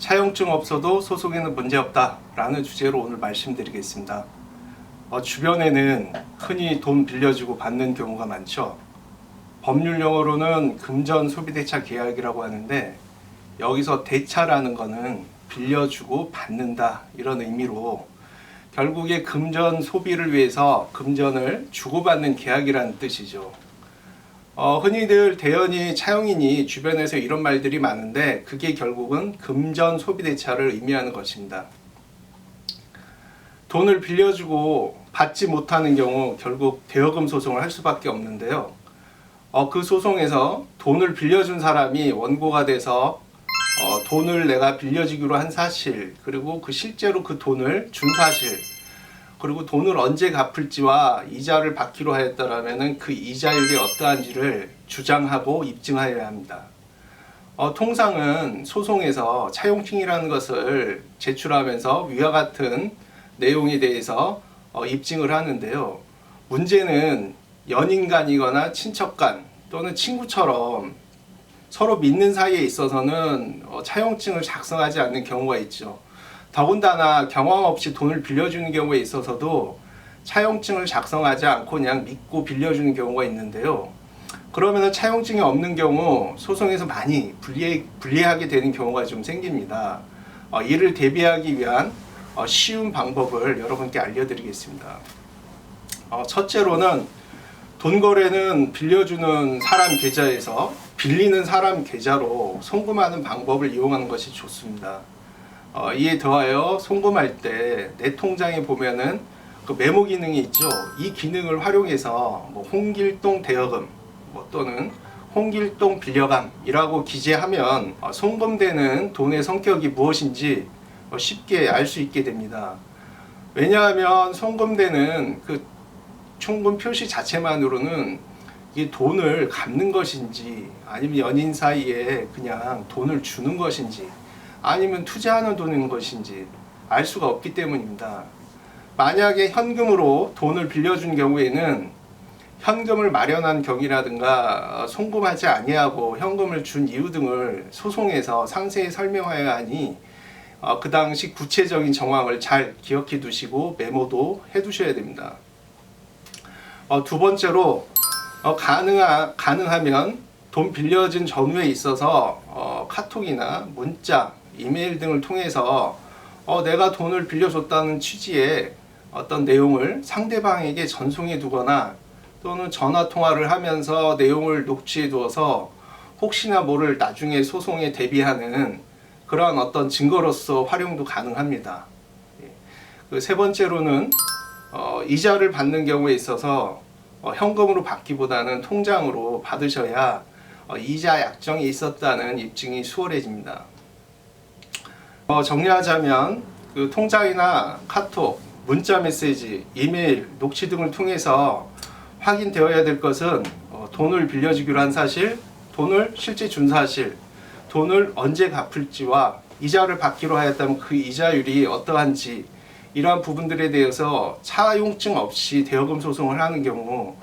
차용증 없어도 소송에는 문제없다 라는 주제로 오늘 말씀드리겠습니다. 주변에는 흔히 돈 빌려주고 받는 경우가 많죠. 법률 용어로는 금전 소비대차 계약이라고 하는데, 여기서 대차라는 거는 빌려주고 받는다 이런 의미로 결국에 금전 소비를 위해서 금전을 주고받는 계약이라는 뜻이죠. 흔히들 대연이 차용인이 주변에서 이런 말들이 많은데, 그게 결국은 금전 소비대차를 의미하는 것입니다. 돈을 빌려주고 받지 못하는 경우 결국 대여금 소송을 할 수밖에 없는데요. 그 소송에서 돈을 빌려준 사람이 원고가 돼서 돈을 내가 빌려주기로 한 사실, 그리고 실제로 그 돈을 준 사실, 그리고 돈을 언제 갚을지와 이자를 받기로 하였다라면 그 이자율이 어떠한지를 주장하고 입증하여야 합니다. 통상은 소송에서 차용증이라는 것을 제출하면서 위와 같은 내용에 대해서 입증을 하는데요. 문제는 연인 간이거나 친척 간 또는 친구처럼 서로 믿는 사이에 있어서는 차용증을 작성하지 않는 경우가 있죠. 더군다나 경황 없이 돈을 빌려주는 경우에 있어서도 차용증을 작성하지 않고 그냥 믿고 빌려주는 경우가 있는데요. 그러면 차용증이 없는 경우 소송에서 많이 불리하게 되는 경우가 좀 생깁니다. 이를 대비하기 위한 쉬운 방법을 여러분께 알려드리겠습니다. 첫째로는 돈 거래는 빌려주는 사람 계좌에서 빌리는 사람 계좌로 송금하는 방법을 이용하는 것이 좋습니다. 이에 더하여 송금할 때 내 통장에 보면은 그 메모 기능이 있죠. 이 기능을 활용해서 홍길동 대여금 또는 홍길동 빌려감이라고 기재하면 송금되는 돈의 성격이 무엇인지 쉽게 알 수 있게 됩니다. 왜냐하면 송금되는 그 송금 표시 자체만으로는 이게 돈을 갚는 것인지, 아니면 연인 사이에 그냥 돈을 주는 것인지, 아니면 투자하는 돈인 것인지 알 수가 없기 때문입니다. 만약에 현금으로 돈을 빌려준 경우에는 현금을 마련한 경위라든가 송금하지 아니하고 현금을 준 이유 등을 소송에서 상세히 설명하여야 하니 그 당시 구체적인 정황을 잘 기억해 두시고 메모도 해 두셔야 됩니다. 두 번째로 가능하면 돈 빌려준 전후에 있어서 카톡이나 문자, 이메일 등을 통해서 내가 돈을 빌려줬다는 취지의 어떤 내용을 상대방에게 전송해 두거나, 또는 전화 통화를 하면서 내용을 녹취해 두어서 혹시나 모를 나중에 소송에 대비하는 그러한 어떤 증거로서 활용도 가능합니다. 세 번째로는 이자를 받는 경우에 있어서 현금으로 받기보다는 통장으로 받으셔야 이자 약정이 있었다는 입증이 수월해집니다. 정리하자면 그 통장이나 카톡, 문자 메시지, 이메일, 녹취 등을 통해서 확인되어야 될 것은 돈을 빌려주기로 한 사실, 돈을 실제 준 사실, 돈을 언제 갚을지와 이자를 받기로 하였다면 그 이자율이 어떠한지, 이러한 부분들에 대해서 차용증 없이 대여금 소송을 하는 경우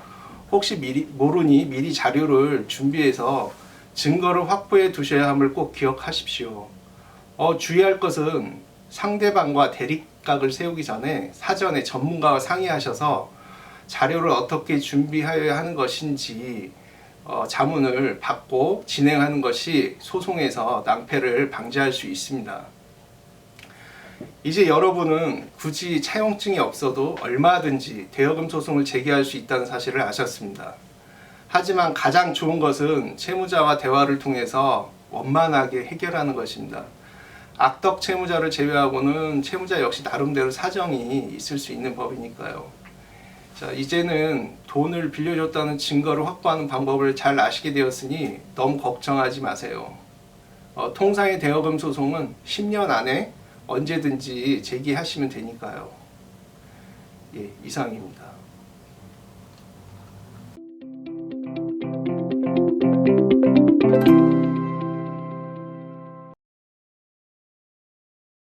혹시 모르니 미리 자료를 준비해서 증거를 확보해 두셔야 함을 꼭 기억하십시오. 주의할 것은 상대방과 대립각을 세우기 전에 사전에 전문가와 상의하셔서 자료를 어떻게 준비하여야 하는 것인지 자문을 받고 진행하는 것이 소송에서 낭패를 방지할 수 있습니다. 이제 여러분은 굳이 차용증이 없어도 얼마든지 대여금 소송을 제기할 수 있다는 사실을 아셨습니다. 하지만 가장 좋은 것은 채무자와 대화를 통해서 원만하게 해결하는 것입니다. 악덕 채무자를 제외하고는 채무자 역시 나름대로 사정이 있을 수 있는 법이니까요. 자, 이제는 돈을 빌려줬다는 증거를 확보하는 방법을 잘 아시게 되었으니 너무 걱정하지 마세요. 통상의 대여금 소송은 10년 안에 언제든지 제기하시면 되니까요. 이상입니다.